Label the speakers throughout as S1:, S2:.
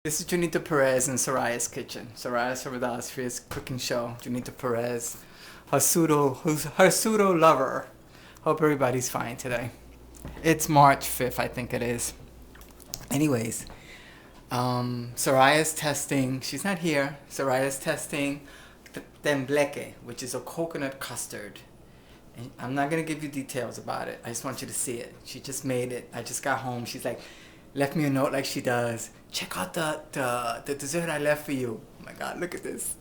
S1: This is Junita Perez in Soraya's kitchen. Soraya Sobreidad's cooking show. Junita Perez, her pseudo lover. Hope everybody's fine today. It's March 5th, I think it is. Anyways, Soraya's testing. She's not here. Soraya's testing Tembleque, which is a coconut custard. And I'm not gonna give you details about it. I just want you to see it. She just made it. I just got home. She's like, left me a note like she does. Check out the dessert I left for you. Oh my God, look at this.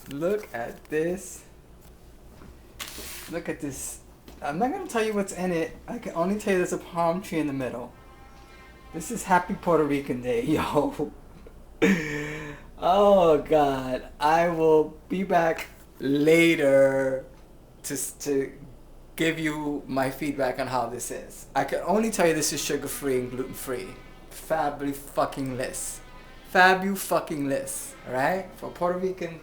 S1: Look at this. Look at this. I'm not gonna tell you what's in it. I can only tell you there's a palm tree in the middle. This is Happy Puerto Rican Day, yo. Oh God, I will be back later to give you my feedback on how this is. I can only tell you this is sugar-free and gluten-free. Fabu-fucking-less. Fabu-fucking-less. Alright? For Puerto Rican.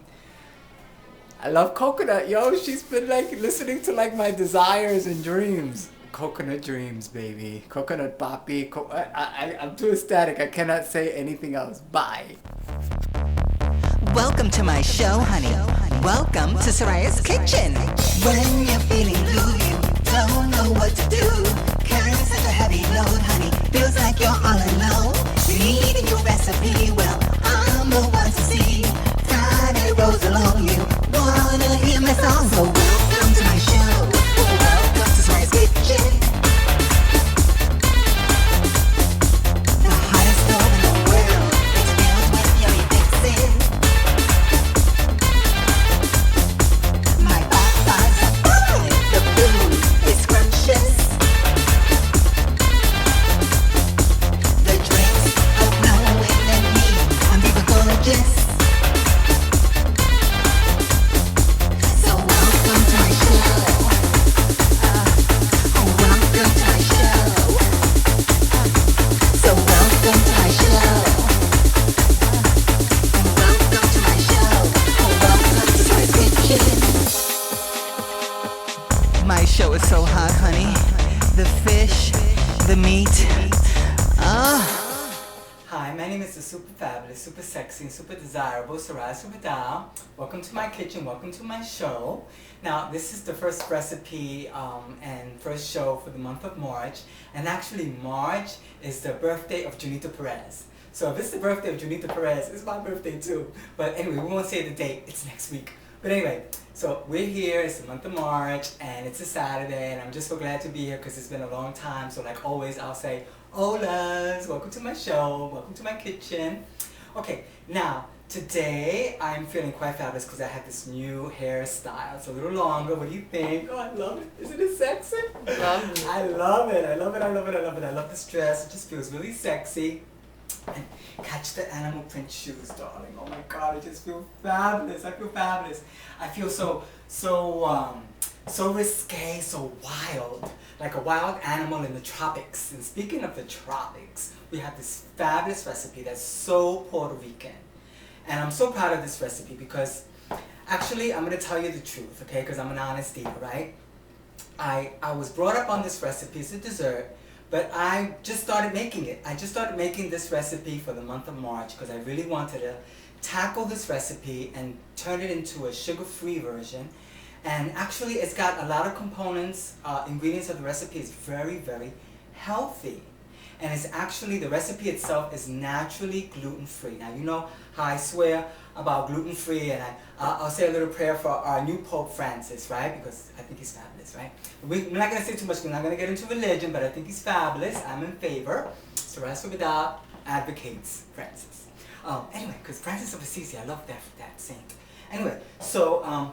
S1: I love coconut, yo. She's been like listening to like my desires and dreams. Coconut dreams, baby. Coconut papi. I'm too ecstatic. I cannot say anything else. Bye.
S2: Welcome to my show, honey. Welcome to Soraya's kitchen. When you're feeling blue, you don't know what to do. Carrying such a heavy load, honey. Feels like you're all alone. You need a new recipe. Well, I'm the one to see. Friday rolls along, you wanna hear my song. So welcome to my show. Welcome to Soraya's kitchen. The hottest stove in the world. It's filled with yummy fixin'. My show is so hot, honey. The fish, the meat.
S1: Hi, my name is the super fabulous, super sexy, and super desirable Soraya Sobreidad. Welcome to my kitchen, welcome to my show. Now, this is the first recipe and first show for the month of March. And actually, March is the birthday of Junita Perez. So if it's the birthday of Junita Perez, it's my birthday too. But anyway, we won't say the date, it's next week. But anyway, so we're here, it's the month of March, and it's a Saturday, and I'm just so glad to be here because it's been a long time. So like always, I'll say, HOLAS, welcome to my show, welcome to my kitchen. Okay, now, today I'm feeling quite fabulous because I have this new hairstyle. It's a little longer, what do you think? Oh, I love it. Isn't it sexy?
S3: Love it.
S1: I love it, I love it, I love it, I love it. I love this dress, it just feels really sexy. And catch the animal print shoes, darling. Oh my God, I just feel fabulous. I feel fabulous. I feel so risque, so wild, like a wild animal in the tropics. And speaking of the tropics, we have this fabulous recipe that's so Puerto Rican. And I'm so proud of this recipe because actually I'm gonna tell you the truth, okay? Because I'm an honest eater, right? I was brought up on this recipe. It's a dessert. But I just started making it. I just started making this recipe for the month of March because I really wanted to tackle this recipe and turn it into a sugar-free version. And actually it's got a lot of components, ingredients of the recipe is very, very healthy. And it's actually, the recipe itself is naturally gluten-free. Now you know how I swear about gluten-free, and I'll say a little prayer for our new Pope Francis, right? Because I think he's fabulous, right? We're not going to say too much, we're not going to get into religion, but I think he's fabulous. I'm in favor. Soraya Sobreidad advocates Francis. Anyway, because Francis of Assisi, I love that saint. Anyway, so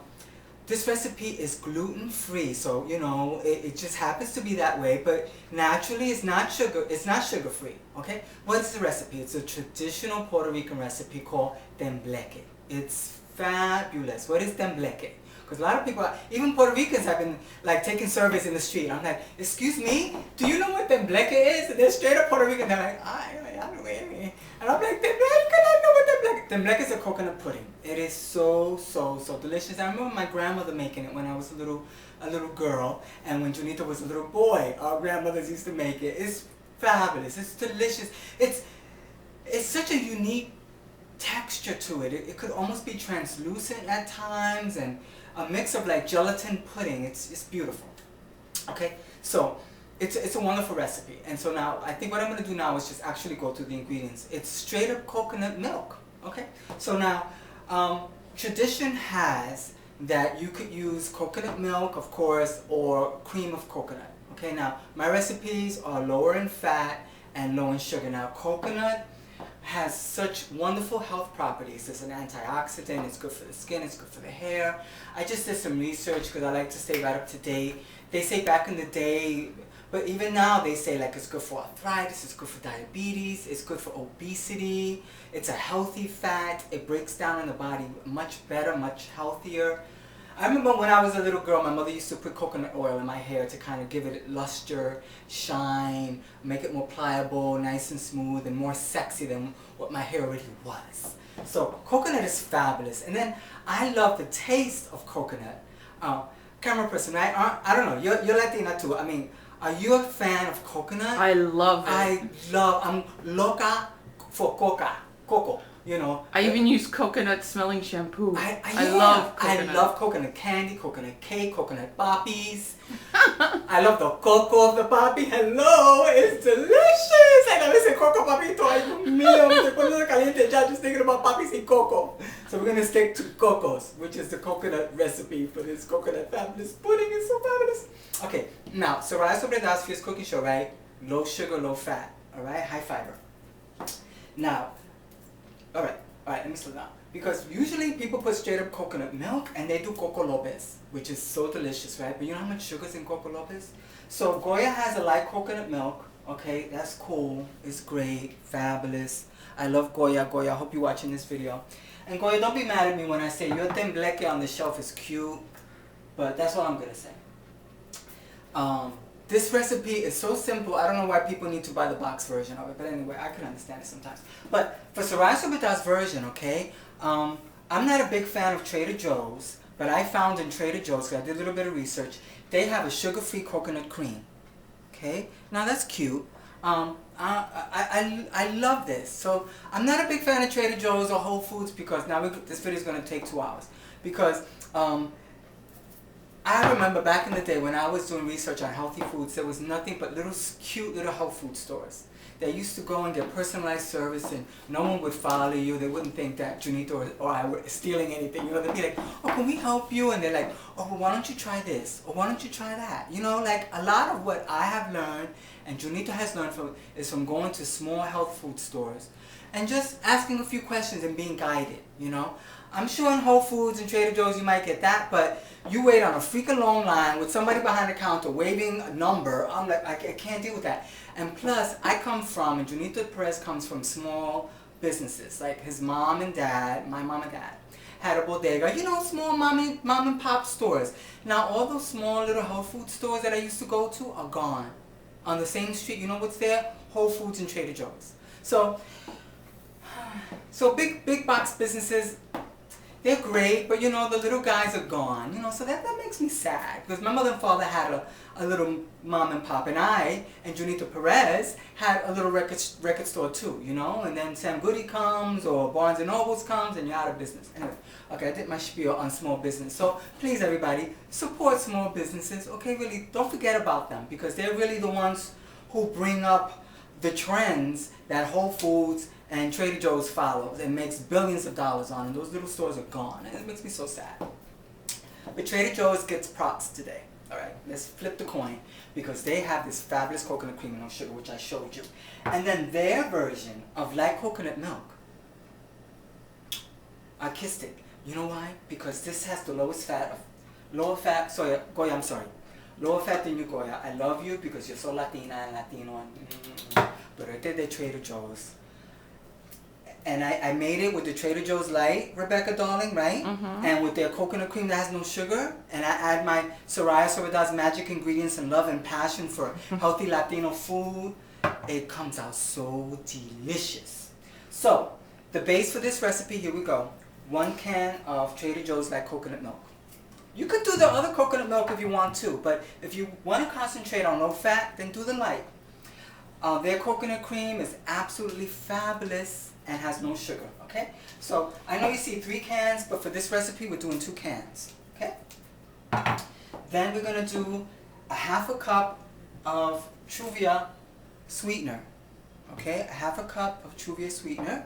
S1: this recipe is gluten-free, so you know it just happens to be that way. But naturally, it's not sugar-free. Okay, what's the recipe? It's a traditional Puerto Rican recipe called Tembleque. It's fabulous. What is Tembleque? Because a lot of people, even Puerto Ricans, have been like taking surveys in the street. I'm like, excuse me, do you know what Tembleque is? And they're straight up Puerto Rican. They're like, I don't know. And I'm like, Tembleque, I know what Tembleque. Tembleque is a coconut pudding. It is so delicious. I remember my grandmother making it when I was a little girl, and when Junita was a little boy, our grandmothers used to make it. It's fabulous. It's delicious. it's such a unique texture to it. It could almost be translucent at times, and a mix of like gelatin pudding. It's beautiful. Okay, so it's a wonderful recipe. And so now I think what I'm going to do now is just actually go through the ingredients. It's straight up coconut milk. Okay, so now tradition has that you could use coconut milk, of course, or cream of coconut. Okay, now my recipes are lower in fat and low in sugar. Now coconut has such wonderful health properties. It's an antioxidant, it's good for the skin, it's good for the hair. I just did some research because I like to stay right up to date. They say back in the day, but even now they say like it's good for arthritis, it's good for diabetes, it's good for obesity, it's a healthy fat, it breaks down in the body much better, much healthier. I remember when I was a little girl, my mother used to put coconut oil in my hair to kind of give it luster, shine, make it more pliable, nice and smooth, and more sexy than what my hair already was. So coconut is fabulous. And then I love the taste of coconut. Camera person, right? I don't know, you're Latina too. I mean, are you a fan of coconut?
S3: I love it.
S1: I'm loca for Coco. You know,
S3: I even use coconut smelling shampoo.
S1: I
S3: love coconut.
S1: I love coconut candy, coconut cake, coconut poppies. I love the coco of the papi. Hello, it's delicious. I never said coco papito. Ay, Dios mío, me estoy poniendo caliente ya just thinking about papis y coco. So we're going to stick to cocos, which is the coconut recipe for this coconut fabulous pudding. It's so fabulous. Okay, now, Soraya Sobreidad's Fierce Cooking Show, right? Low sugar, low fat, all right? High fiber. Now, all right, let me slow down. Because usually people put straight up coconut milk and they do Coco Lopez, which is so delicious, right? But you know how much sugar's in Coco Lopez? So Goya has a light coconut milk, okay? That's cool, it's great, fabulous. I love Goya. Goya, I hope you're watching this video. And Goya, don't be mad at me when I say your Tembleque on the shelf is cute, but that's all I'm gonna say. This recipe is so simple, I don't know why people need to buy the box version of it, but anyway, I can understand it sometimes. But for Soraya Sobreidad's version, okay, I'm not a big fan of Trader Joe's, but I found in Trader Joe's, because I did a little bit of research, they have a sugar-free coconut cream, okay? Now that's cute. I love this. So I'm not a big fan of Trader Joe's or Whole Foods because now this video is going to take 2 hours. Because I remember back in the day when I was doing research on healthy foods, there was nothing but cute little health food stores. They used to go and get personalized service and no one would follow you. They wouldn't think that Junito or I were stealing anything. You know, they'd be like, oh, can we help you? And they're like, oh, well, why don't you try this? Or why don't you try that? You know, like a lot of what I have learned and Junito has learned is from going to small health food stores and just asking a few questions and being guided, you know. I'm sure in Whole Foods and Trader Joe's you might get that, but you wait on a freaking long line with somebody behind the counter waving a number. I'm like, I can't deal with that. And plus, I come from, and Junito Perez comes from small businesses. Like his mom and dad, my mom and dad, had a bodega. You know, small mom and pop stores. Now, all those small little health food stores that I used to go to are gone. On the same street, you know what's there? Whole Foods and Trader Joe's. So big box businesses, they're great, but you know, the little guys are gone, you know, so that makes me sad. Because my mother and father had a little mom and pop, and I and Junito Perez had a little record store too, you know, and then Sam Goody comes or Barnes & Nobles comes and you're out of business. Anyway, okay, I did my spiel on small business. So please everybody, support small businesses, okay, really, don't forget about them because they're really the ones who bring up the trends that Whole Foods and Trader Joe's follows and makes billions of dollars on, and those little stores are gone, and it makes me so sad. But Trader Joe's gets props today. All right, let's flip the coin because they have this fabulous coconut cream and no sugar, which I showed you, and then their version of light coconut milk, I kissed it. You know why? Because this has the lower fat Goya, I'm sorry, lower fat than you, Goya. I love you because you're so Latina and Latino, but I did the Trader Joe's. And I made it with the Trader Joe's Light, Rebecca darling, right? Mm-hmm. And with their coconut cream that has no sugar. And I add my Soraya Sobreidad's magic ingredients and love and passion for healthy Latino food. It comes out so delicious. So, the base for this recipe, here we go. 1 can of Trader Joe's Light coconut milk. You could do the other coconut milk if you want to, but if you want to concentrate on low fat, then do the light. Their coconut cream is absolutely fabulous and has no sugar, okay? So I know you see 3 cans, but for this recipe we're doing 2 cans, okay? Then we're gonna do a 1/2 cup of Truvia sweetener, okay? A 1/2 cup of Truvia sweetener,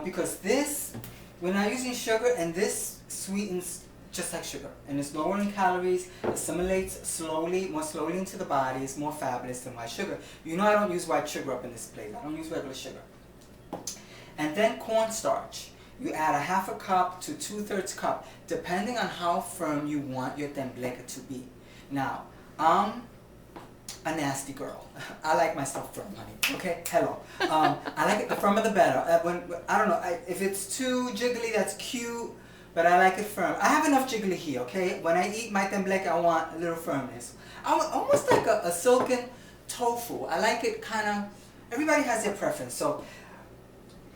S1: because this, we're not using sugar, and this sweetens just like sugar, and it's lower in calories, assimilates slowly, more slowly into the body, it's more fabulous than white sugar. You know I don't use white sugar up in this plate, I don't use regular sugar. And then cornstarch. You add a 1/2 cup to 2/3 cup, depending on how firm you want your tembleque to be. Now, I'm a nasty girl. I like my stuff firm, honey. Okay, hello. I like it, the firmer the better. I don't know, if it's too jiggly, that's cute, but I like it firm. I have enough jiggly here, okay? When I eat my tembleque, I want a little firmness. Almost like a silken tofu. I like it kind of, everybody has their preference. So,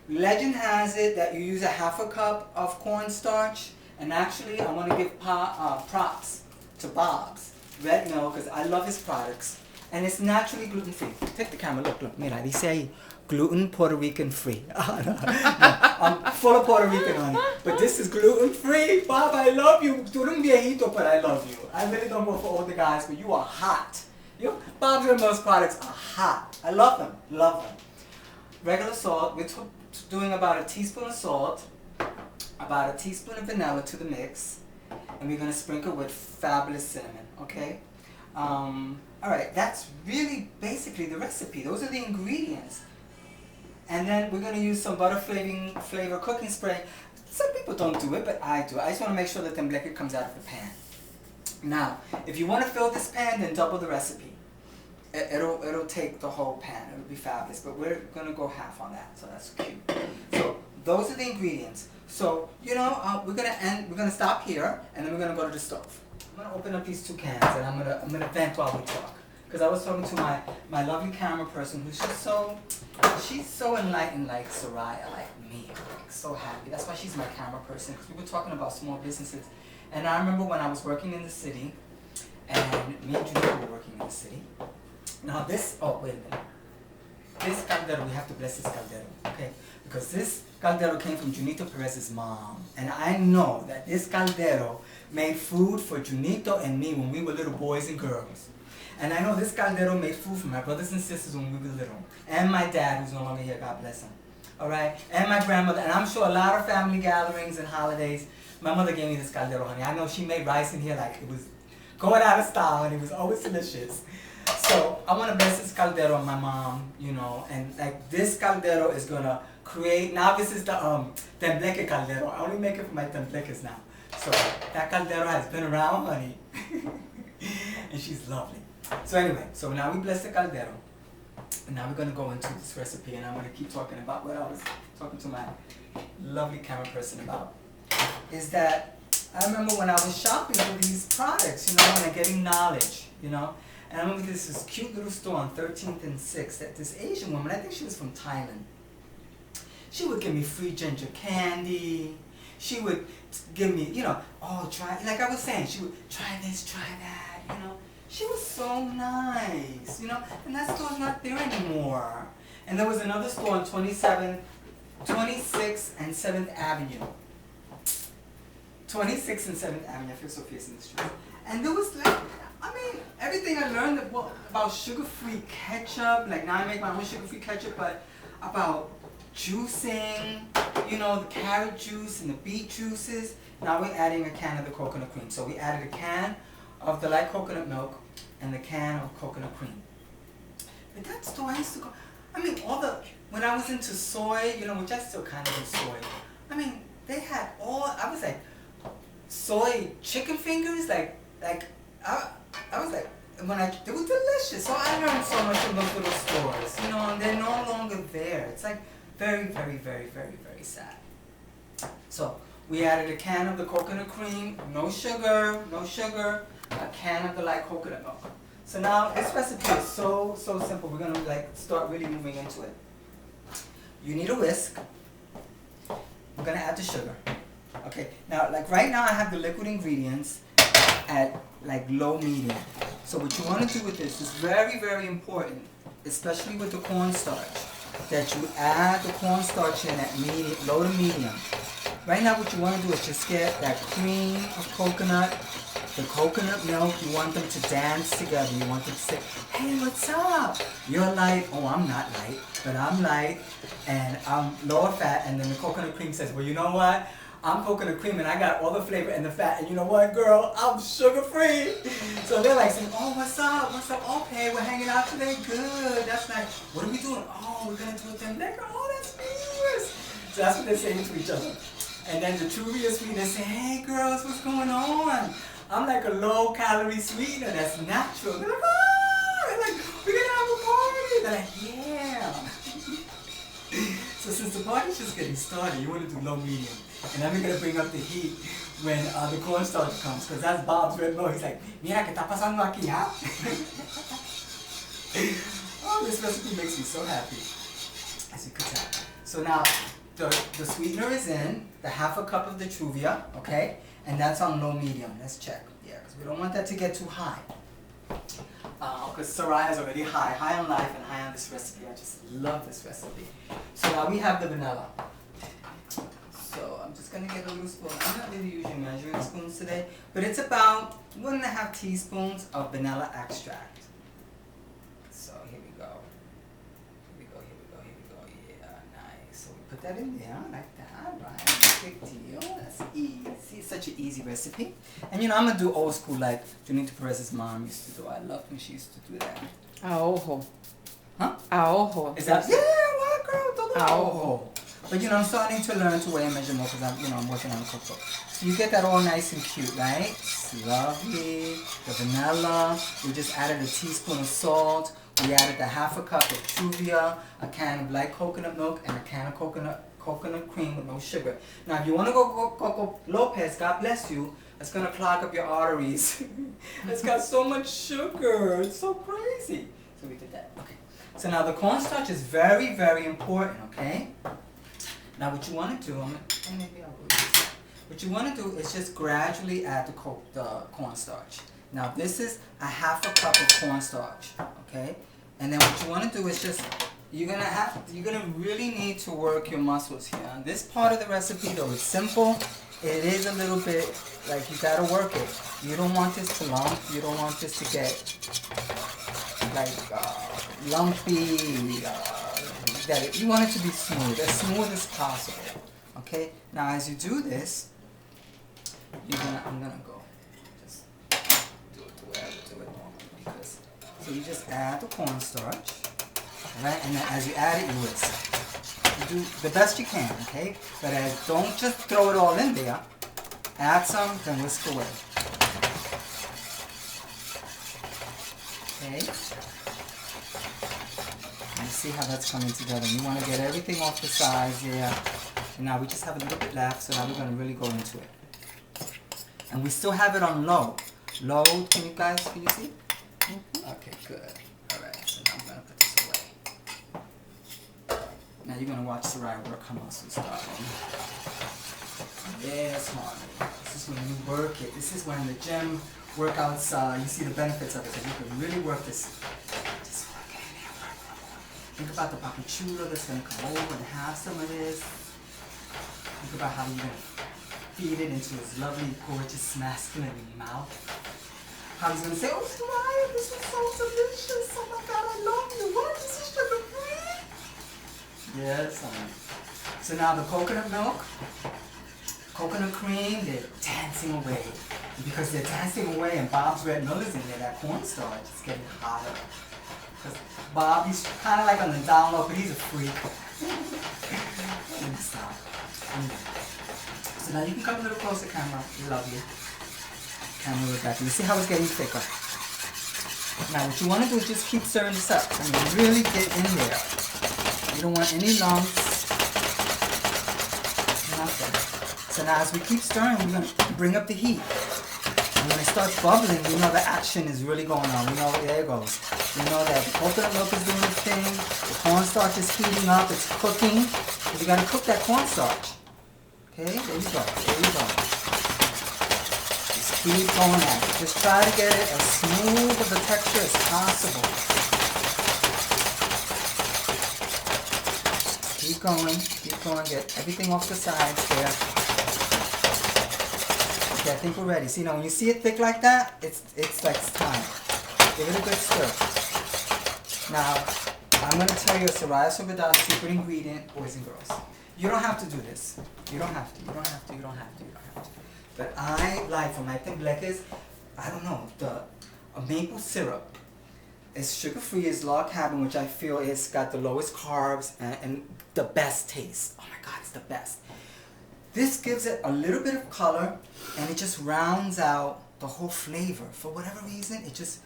S1: legend has it that you use a 1/2 cup of cornstarch, and actually I want to give props to Bob's Red Mill, because I love his products, and it's naturally gluten free. Take the camera, look, mira, dice ahí, gluten Puerto Rican free. No, I'm full of Puerto Rican, honey, but this is gluten free. Bob, I love you. Tú eres un viejito, but I love you. I really don't go for older guys, but you are hot. Bob's Red Mill's products are hot. I love them, love them. Regular salt, we're doing about a teaspoon of salt, about a teaspoon of vanilla to the mix, and we're going to sprinkle with fabulous cinnamon, okay? Alright, that's really basically the recipe. Those are the ingredients. And then we're going to use some butter flavor cooking spray. Some people don't do it, but I do. I just want to make sure that the tembleque comes out of the pan. Now, if you want to fill this pan, then double the recipe. It'll take the whole pan. It'll be fabulous, but we're gonna go half on that, so that's cute. So those are the ingredients. So we're gonna stop here, and then we're gonna go to the stove. I'm gonna open up these 2 cans, and I'm gonna vent while we talk, because I was talking to my lovely camera person, who's just she's so enlightened, like Soraya, like me, like so happy. That's why she's my camera person, because we were talking about small businesses, and I remember when I was working in the city, and me and Judy were working in the city. Now this, wait a minute. This caldero, we have to bless this caldero, okay? Because this caldero came from Junito Perez's mom. And I know that this caldero made food for Junito and me when we were little boys and girls. And I know this caldero made food for my brothers and sisters when we were little. And my dad, who's no longer here, God bless him. Alright? And my grandmother, and I'm sure a lot of family gatherings and holidays, my mother gave me this caldero, honey. I know she made rice in here like it was going out of style, and it was always delicious. So I want to bless this caldero on my mom, and like this caldero is gonna create. Now this is the tembleque caldero. I only make it for my tembleques now. So that caldero has been around, honey, and she's lovely. So anyway, so now we bless the caldero, and now we're gonna go into this recipe, and I'm gonna keep talking about what I was talking to my lovely camera person about. Is that I remember when I was shopping for these products, and getting knowledge, And I remember this cute little store on 13th and 6th that this Asian woman, I think she was from Thailand, she would give me free ginger candy. She would give me, try, like I was saying, she would try this, try that, She was so nice, and that store's not there anymore. And there was another store on 26th and 7th Avenue. 26th and 7th Avenue, I feel so fierce in the street. And there was everything I learned about sugar-free ketchup, like now I make my own sugar-free ketchup, but about juicing, the carrot juice and the beet juices. Now we're adding a can of the coconut cream. So we added a can of the light coconut milk and the can of coconut cream. But that store I used to go, when I was into soy, which I still kind of do soy, they had I was like, soy chicken fingers, I was like, they were delicious. So I learned so much from those little stores, and they're no longer there. It's like very, very, very, very, very sad. So we added a can of the coconut cream, no sugar, a can of the light coconut milk. So now this recipe is so simple. We're gonna start really moving into it. You need a whisk. We're gonna add the sugar. Okay, now right now I have the liquid ingredients at low medium. So what you want to do with this is very, very important. especially with the cornstarch, that you add the cornstarch in at medium, low to medium. Right now what you want to do is just get that cream of coconut, the coconut milk. You want them to dance together. You want them to say, hey, what's up? You're light. Oh, I'm not light, but I'm light and I'm lower fat. And then the coconut cream says, well, you know what? I'm coconut cream and I got all the flavor and the fat. And you know what, girl? I'm sugar free. So they're like saying, oh, what's up? What's up? Okay, we're hanging out today. Good. That's nice. What are we doing? Oh, we're going to do a Tembleque. Oh, that's fabulous. So that's what they're saying to each other. And then the Truvia sweetener say, hey, girls, what's going on? I'm like a low-calorie sweetener that's natural. They're like, oh! They're like, we're going to have a party. They're like, yeah. So since the party's just getting started, you want to do low medium. And then we're going to bring up the heat when the cornstarch comes, because that's Bob's red boy. He's like, mira, ¿qué está pasando aquí, ha? Oh, this recipe makes me so happy, as you can tell. So now, the sweetener is in, the half a cup of the Truvia, okay? And that's on low medium. Let's check. Yeah, because we don't want that to get too high. Because Soraya is already high on life and high on this recipe. I just love this recipe. So now we have the vanilla. So I'm just going to get a little spoon. I'm not really using measuring spoons today, but it's about 1.5 teaspoons of vanilla extract. So here we go. Here we go. Yeah, nice. So we put that in there like that, right? Big deal. That's easy. It's such an easy recipe. And you know, I'm going to do old school like Junito Perez's mom used to do. I loved when she used to do that.
S3: A ojo.
S1: Huh?
S3: A ojo.
S1: Is that? Yeah, what girl? Todo a ojo. But you know, I'm starting to learn to weigh and measure more because I'm working on a cookbook. So you get that all nice and cute, right? It's lovely. The vanilla. We just added a teaspoon of salt. We added the half a cup of Truvia, a can of light coconut milk, and a can of coconut cream with no sugar. Now, if you want to go Coco Lopez, God bless you, it's going to clog up your arteries. It's got so much sugar. It's so crazy. So we did that. Okay. So now the cornstarch is very, very important, okay? Now what you want to do, what you want to do is just gradually add the cornstarch. Now this is a half a cup of cornstarch, okay? And then what you want to do is just, you're gonna really need to work your muscles here. On this part of the recipe though, it's simple. It is a little bit, like you gotta work it. You don't want this to lump. You don't want this to get like lumpy. You want it to be smooth as possible. Okay. Now as you do this, I'm gonna go. Just do it the way I would do it normally. So you just add the cornstarch, right? And then as you add it, you whisk. You do the best you can, okay? But don't just throw it all in there. Add some, then whisk away. Okay. And you see how that's coming together. You want to get everything off the sides there. And now we just have a little bit left, so now we're going to really go into it. And we still have it on low. Low, can you see? Mm-hmm. Okay, good. Alright, so now I'm going to put this away. Now you're going to watch Soraya work her muscles, darling. Yes, honey. This is when you work it. This is when the gym workouts, you see the benefits of it. So you can really work this. Just work it in there. Think about the Papi that's going to come over and have some of this. Think about how you're going to feed it into his lovely, gorgeous, masculine mouth. How he's going to say, oh, Soraya, this is so delicious. Oh my God, I love you. What? This is sugar free? Yes, honey. So now the coconut milk, coconut cream, they're dancing away. And because they're dancing away and Bob's red milk is in there, that cornstarch is getting hotter. Because Bob, he's kind of like on the down low, but he's a freak. Stop. So now you can come a little closer, camera. Lovely. Camera Rebecca. You see how it's getting thicker. Now what you want to do is just keep stirring this up. I mean, really get in there. You don't want any lumps. Nothing. So now as we keep stirring, we're going to bring up the heat. And when it starts bubbling, we know the action is really going on. We know, there it goes. We know that the coconut milk is doing its thing. The cornstarch is heating up. It's cooking. You got to cook that cornstarch. Okay, there you go. There you go. Just keep going at it. Just try to get it as smooth of a texture as possible. Keep going, get everything off the sides there. Okay, I think we're ready. See, now when you see it thick like that, it's like it's time. Give it a good stir. Now, I'm going to tell you a Soraya Sobreidad secret ingredient, boys and girls. You don't have to do this. You don't have to. But I like, for my tembleques, I don't know, a maple syrup. It's sugar-free, it's log cabin, which I feel it's got the lowest carbs and the best taste. Oh my God, it's the best. This gives it a little bit of color, and it just rounds out the whole flavor. For whatever reason, it just,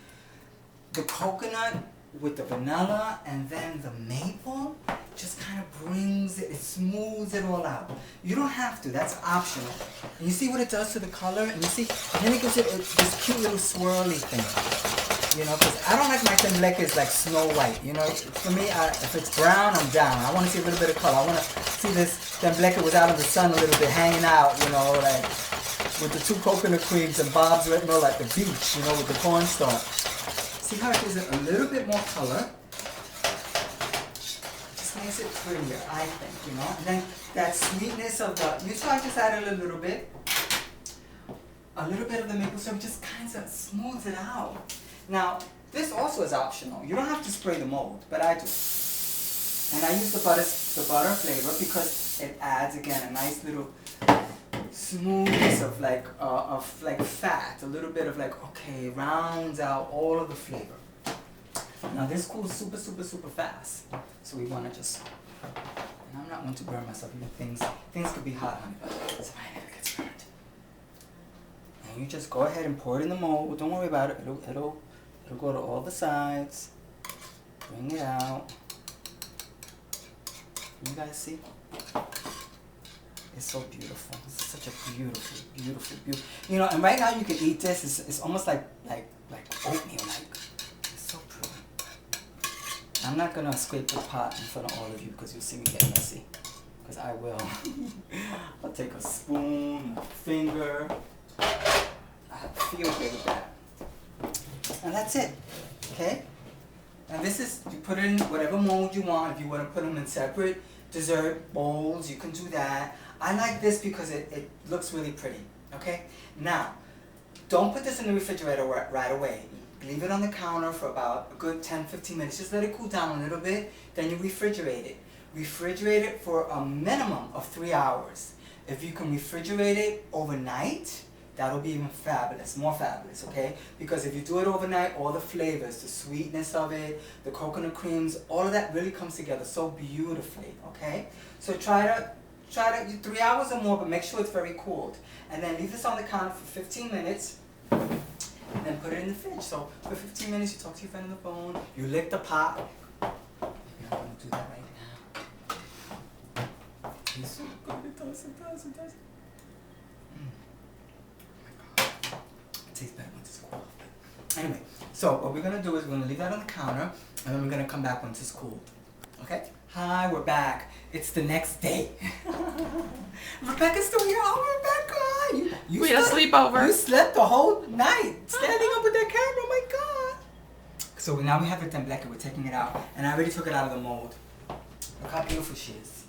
S1: the coconut with the vanilla and then the maple just kind of brings it, it smooths it all out. You don't have to, that's optional. And you see what it does to the color? And you see, and then it gives it this cute little swirly thing. You know, because I don't like my tembleques like Snow White. You know, for me, if it's brown, I'm down. I want to see a little bit of color. I want to see this tembleque was out in the sun a little bit, hanging out, you know, like with the 2 coconut creams and Bob's Red Mill at the beach, you know, with the cornstarch. See how it gives it a little bit more color? Just makes it prettier, I think, you know. And then that sweetness of the, you saw I just added a little bit of the maple syrup, just kind of smooths it out. Now, this also is optional. You don't have to spray the mold, but I do. And I use the butter flavor because it adds, again, a nice little smoothness of like fat. A little bit of like, okay, rounds out all of the flavor. Now this cools super, super, super fast. So we want to just, and I'm not one to burn myself. Even things could be hot, honey, but it's fine if it gets burnt. And you just go ahead and pour it in the mold. Don't worry about it. It'll go to all the sides. Bring it out. You guys see? It's so beautiful. It's such a beautiful, beautiful, beautiful. You know, and right now you can eat this. It's almost like oatmeal. It's so pretty. I'm not gonna scrape the pot in front of all of you because you'll see me get messy. Because I will. I'll take a spoon, a finger. I feel good with that. And that's it. Okay? And this is, you put it in whatever mold you want. If you want to put them in separate dessert bowls, you can do that. I like this because it looks really pretty. Okay? Now, don't put this in the refrigerator right away. Leave it on the counter for about a good 10-15 minutes. Just let it cool down a little bit. Then you refrigerate it. Refrigerate it for a minimum of 3 hours. If you can refrigerate it overnight, that'll be even fabulous, more fabulous, okay? Because if you do it overnight, all the flavors, the sweetness of it, the coconut creams, all of that really comes together so beautifully, okay? So try to 3 hours or more, but make sure it's very cooled. And then leave this on the counter for 15 minutes, and then put it in the fridge. So for 15 minutes, you talk to your friend on the phone, you lick the pot. Maybe I'm gonna do that right now. It's so good, it does. It tastes better once it's cooled. Anyway, so what we're going to do is we're going to leave that on the counter, and then we're going to come back once it's cooled. Okay? Hi, we're back. It's the next day. Rebecca's still here. Oh, Rebecca!
S3: We had a sleepover.
S1: You slept the whole night, standing up with that camera. Oh my God! So now we have the tembleque. We're taking it out, and I already took it out of the mold. Look how beautiful she is.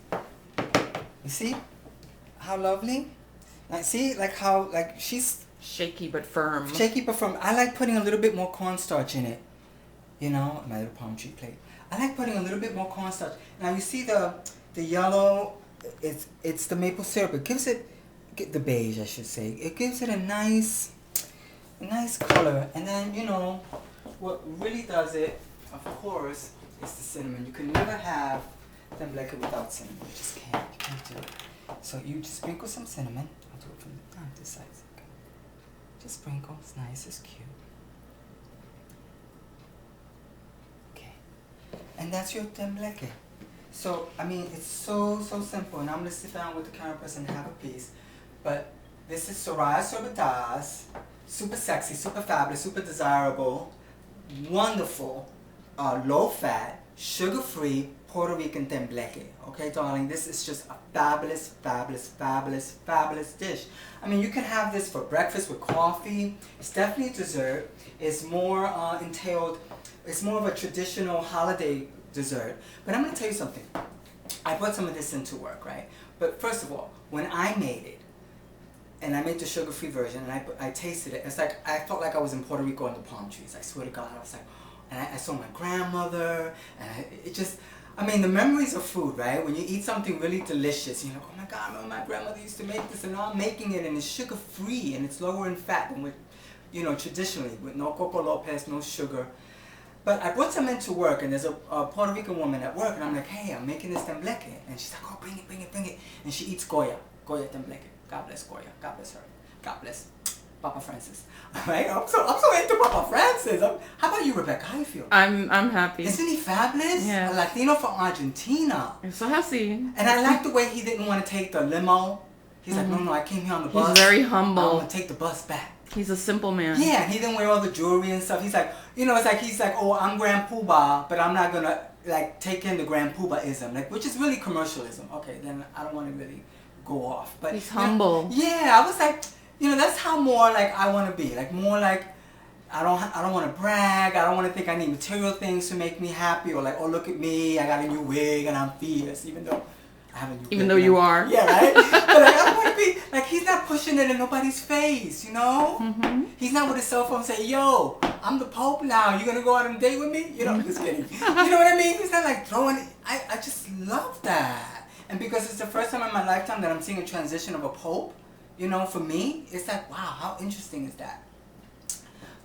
S1: You see how lovely? Like, see, like how, like she's
S3: shaky but firm.
S1: Shaky but firm. I like putting a little bit more cornstarch in it. You know, my little palm tree plate. I like putting a little bit more cornstarch. Now you see the yellow, it's the maple syrup. It gives it, the beige I should say. It gives it a nice color. And then, you know, what really does it, of course, is the cinnamon. You can never have tembleque without cinnamon. You just can't. You can't do it. So you just sprinkle some cinnamon. I'll do it from this side. Just sprinkle. It's nice. It's cute. Okay. And that's your tembleque. So, I mean, it's so simple. And I'm going to sit down with the camera person and have a piece. But this is Soraya Sobreidad's super sexy, super fabulous, super desirable, wonderful, low-fat, sugar-free Puerto Rican tembleque. Okay, darling, this is just a fabulous, fabulous, fabulous, fabulous dish. I mean, you can have this for breakfast with coffee. It's definitely a dessert. It's more entailed, it's more of a traditional holiday dessert. But I'm going to tell you something. I brought some of this into work, right? But first of all, when I made it, and I made the sugar-free version, and I tasted it, it's like, I felt like I was in Puerto Rico under palm trees. I swear to God, I was like, and I saw my grandmother, and the memories of food, right? When you eat something really delicious, you're like, oh my God, I remember my grandmother used to make this, and now I'm making it, and it's sugar-free, and it's lower in fat than with, traditionally, with no Coco Lopez, no sugar. But I brought some into work, and there's a Puerto Rican woman at work, and I'm like, hey, I'm making this Tembleque. And she's like, oh, bring it. And she eats Goya Tembleque. God bless Goya. God bless her. God bless Papa Francis. All right? I'm so into Papa Francis. How about you, Rebecca? How do you feel?
S3: I'm happy.
S1: Isn't he fabulous?
S3: Yeah.
S1: A Latino from Argentina.
S3: I'm so happy.
S1: And I like the way he didn't want to take the limo. He's like, no, I came here on the bus.
S3: He's very humble.
S1: I'm going to take the bus back.
S3: He's a simple man.
S1: Yeah, and he didn't wear all the jewelry and stuff. He's like, he's like, oh, I'm Grand Poobah, but I'm not gonna take in the Grand Poobah-ism, which is really commercialism. Okay, then I don't want to really go off. But
S3: he's humble.
S1: Yeah, I was like, that's how more I want to be. More I don't want to brag. I don't want to think I need material things to make me happy, or oh, look at me, I got a new wig and I'm fierce, even though I have a new wig.
S3: Even though you are.
S1: Yeah, right? But I don't want to be, he's not pushing it in nobody's face,
S3: Mm-hmm.
S1: He's not with his cell phone saying, yo, I'm the Pope now, you going to go out on a date with me? I'm just kidding. You know what I mean? He's not throwing it. I just love that. And because it's the first time in my lifetime that I'm seeing a transition of a Pope, for me, it's like, wow, how interesting is that?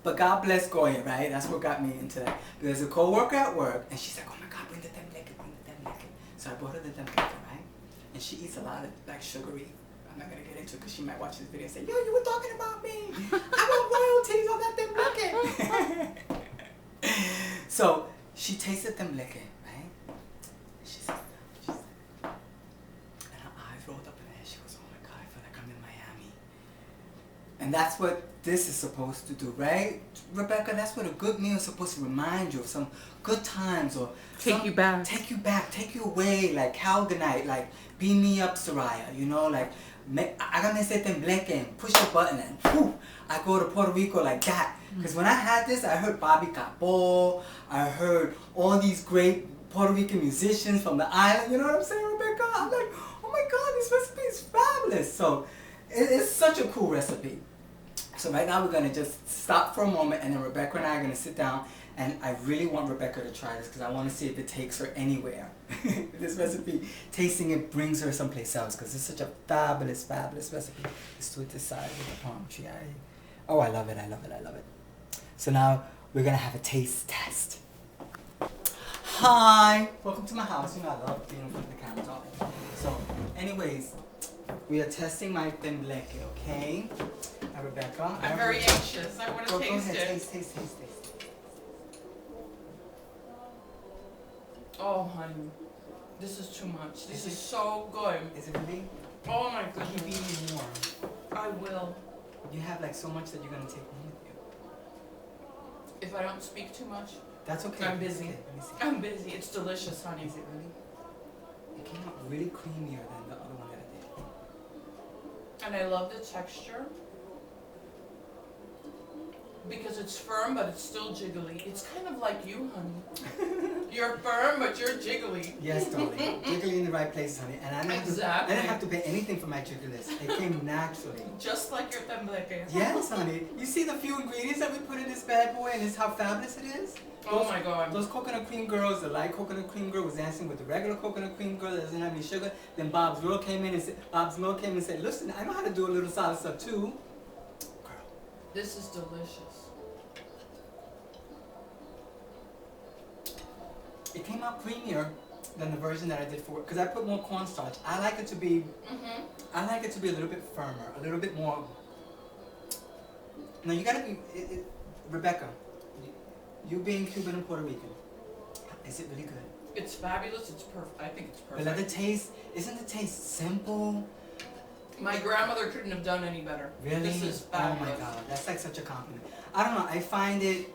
S1: But God bless Goya, right? That's what got me into that. There's a co-worker at work, and she's like, oh my God, bring the Tembleque. So I brought her the Tembleque, right? And she eats a lot of sugary. I'm not gonna get into it because she might watch this video and say, yo, you were talking about me. I want royalties on that Tembleque. So she tasted Tembleque, right? And she said, and her eyes rolled up in her head. She goes, oh my God, I feel like I'm in Miami. And that's what this is supposed to do, right? Rebecca, that's what a good meal is supposed to remind you of, some good times, or
S3: take you back,
S1: take you away, like Calgonite, beam me up, Soraya, hágame ese tembleque and push the button and whew, I go to Puerto Rico like that. Because when I had this, I heard Bobby Capó, I heard all these great Puerto Rican musicians from the island, you know what I'm saying, Rebecca? I'm like, oh my God, this recipe is fabulous. So it's such a cool recipe. So right now we're going to just stop for a moment, and then Rebecca and I are going to sit down, and I really want Rebecca to try this because I want to see if it takes her anywhere. This recipe, tasting it brings her someplace else because it's such a fabulous, fabulous recipe. The sweet side with the palm tree. I love it, I love it, I love it. So now we're going to have a taste test. Hi! Welcome to my house. I love being in front of the camera talking. So anyways, we are testing my Tembleque, okay? Rebecca.
S3: I'm very anxious. I want to taste it.
S1: Taste.
S3: Oh, honey. This is too much. This is so good.
S1: Is it really?
S3: Oh my
S1: Could you
S3: goodness.
S1: be more?
S3: I will.
S1: You have so much that you're going to take home with you.
S3: If I don't speak too much.
S1: That's okay.
S3: I'm busy.
S1: Okay. Let me see.
S3: I'm busy. It's delicious, honey.
S1: Is it really? It came out really creamier than the other one that I did.
S3: And I love the texture. Because it's firm, but it's still jiggly. It's kind of like you, honey. You're firm, but you're jiggly.
S1: Yes, darling. Jiggly in the right place, honey. And I didn't have to pay anything for my jiggliness. It came naturally.
S3: Just like your tembleque.
S1: Yes, honey. You see the few ingredients that we put in this bad boy, and how fabulous it is?
S3: Oh my God.
S1: Those coconut cream girls, the light coconut cream girl was dancing with the regular coconut cream girl that doesn't have any sugar. Then Bob's Lil came in and said, listen, I know how to do a little solid stuff too. Girl.
S3: This is delicious.
S1: It came out creamier than the version that I did for it, because I put more cornstarch. I like it to be, I like it to be a little bit firmer, a little bit more. No, you gotta be, Rebecca, you being Cuban and Puerto Rican, is it really good?
S3: It's fabulous. It's perfect. I think it's perfect.
S1: But isn't the taste simple?
S3: My grandmother couldn't have done any better.
S1: Really?
S3: This is fabulous.
S1: Oh my God, that's such a compliment. I don't know, I find it,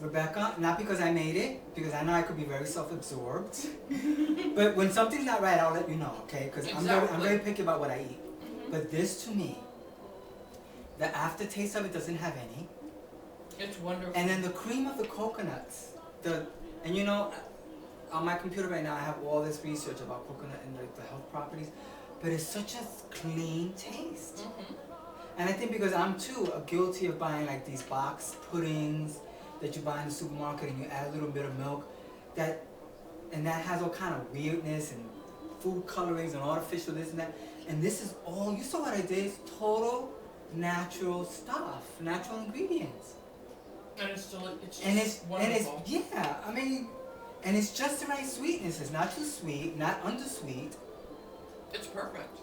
S1: Rebecca, not because I made it, because I know I could be very self-absorbed. But when something's not right, I'll let you know, okay? Because I'm very picky about what I eat. But this, to me, the aftertaste of it doesn't have any.
S3: It's wonderful.
S1: And then the cream of the coconuts, on my computer right now, I have all this research about coconut and like the health properties, but it's such a clean taste. And I think because I'm too guilty of buying like these box puddings that you buy in the supermarket and you add a little bit of milk, and that has all kind of weirdness and food colorings and artificial this and that. And this is all, you saw what I did, it's total natural stuff, natural ingredients.
S3: And it's still, it's just
S1: And it's
S3: wonderful.
S1: yeah, I mean, and it's just the right sweetness. It's not too sweet, not undersweet.
S3: It's perfect.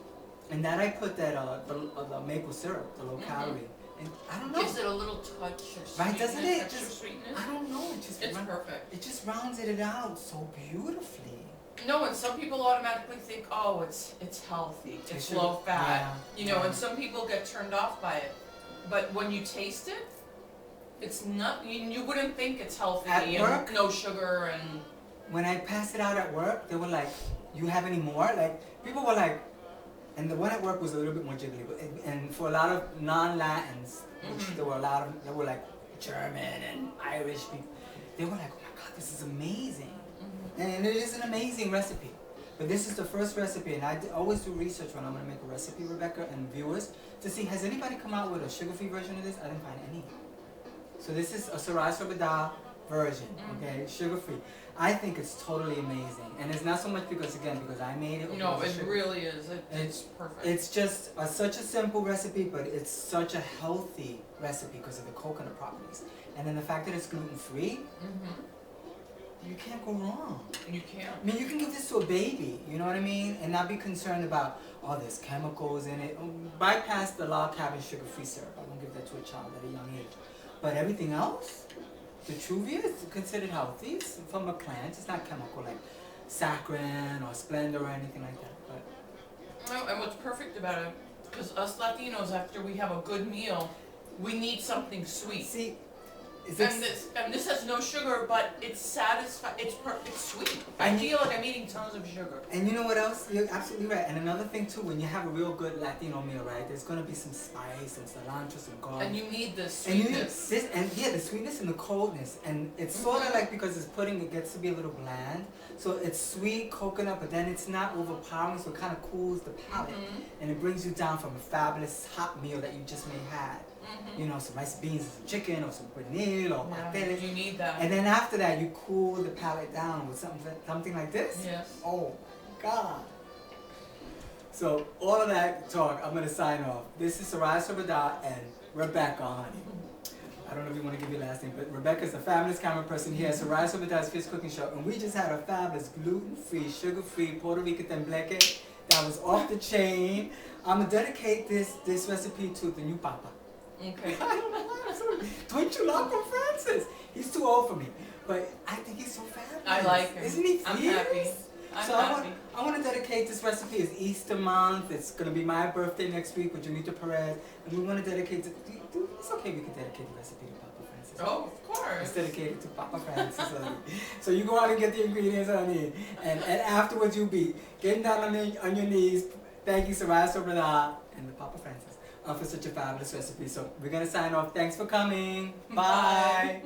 S1: And that I put that the maple syrup, the low calorie, and I don't know.
S3: Gives it a little touch of sweetness,
S1: Right, doesn't it?
S3: extra
S1: Just,
S3: sweetness.
S1: I don't know. It just
S3: It's perfect.
S1: It just rounds it out so beautifully.
S3: No, and some people automatically think, oh, it's healthy, it's
S1: Sugar,
S3: low fat,
S1: yeah,
S3: you know,
S1: yeah.
S3: and some people get turned off by it. But when you taste it, it's not, you wouldn't think it's healthy
S1: At
S3: and
S1: work?
S3: no sugar and...
S1: When I passed it out at work, they were like, "You have any more?" Like people were like, and the one at work was a little bit more jiggly, but and for a lot of non-Latins, which there were a lot of, they were like German and Irish people, they were like, "Oh my God, this is amazing," and it is an amazing recipe. But this is the first recipe, and I always do research when I'm gonna make a recipe, Rebecca, and viewers, to see has anybody come out with a sugar-free version of this. I didn't find any. So this is a Soraya Sobreidad version, okay, sugar-free. I think it's totally amazing, and it's not so much because I made it.
S3: No, it really is. It's perfect.
S1: It's just such a simple recipe, but it's such a healthy recipe because of the coconut properties, and then the fact that it's gluten-free. You can't go wrong.
S3: You can't.
S1: I mean, you can give this to a baby, you know what I mean, and not be concerned about there's chemicals in it. Bypass the log cabin sugar-free syrup. I won't give that to a child at a young age. But everything else, the Truvia is considered healthy. It's from a plant. It's not chemical like saccharin or Splendor or anything like that. But
S3: No, and what's perfect about it, because us Latinos, after we have a good meal, we need something sweet.
S1: see,
S3: And this has no sugar, but it's satisfying. It's sweet. I feel like I'm eating tons of sugar.
S1: And you know what else? You're absolutely right. And another thing too, when you have a real good Latino meal, right? There's gonna be some spice, some cilantro, some garlic.
S3: And you need this
S1: And you need
S3: sweetness.
S1: this, and yeah, the sweetness and the coldness, and it's sort of like because it's pudding, it gets to be a little bland. So it's sweet coconut, but then it's not overpowering, so it kind of cools the palate, and it brings you down from a fabulous hot meal that you just may had. You know, some rice beans, and some chicken, or some pernil, or pasteles.
S3: You need that.
S1: And then after that, you cool the palate down with something like this.
S3: Yes.
S1: Oh, God. So all of that talk, I'm gonna sign off. This is Soraya Sobreidad and Rebecca, honey. I don't know if you want to give your last name, but Rebecca's the fabulous camera person here at Soraya Sobreidad's Fish Cooking Show, and we just had a fabulous gluten-free, sugar-free Puerto Rican Tembleque that was off the chain. I'm gonna dedicate this recipe to the new Papa.
S3: Okay.
S1: I don't know why. Twin Chulaco Francis. He's too old for me, but I think he's so fabulous.
S3: I like him.
S1: Isn't he
S3: I'm
S1: fierce?
S3: happy. I'm
S1: So
S3: happy.
S1: I want to dedicate this recipe. It's Easter month. It's gonna be my birthday next week with Janita Perez, and we want to dedicate it. It's okay. We can dedicate the recipe to Papa Francis.
S3: Oh, of course.
S1: It's dedicated to Papa Francis, honey. So you go out and get the ingredients, honey, and afterwards you be getting down on your knees, thanking Soraya Sobreidad and the Papa Francis for such a fabulous recipe. So we're gonna sign off. Thanks for coming. Bye.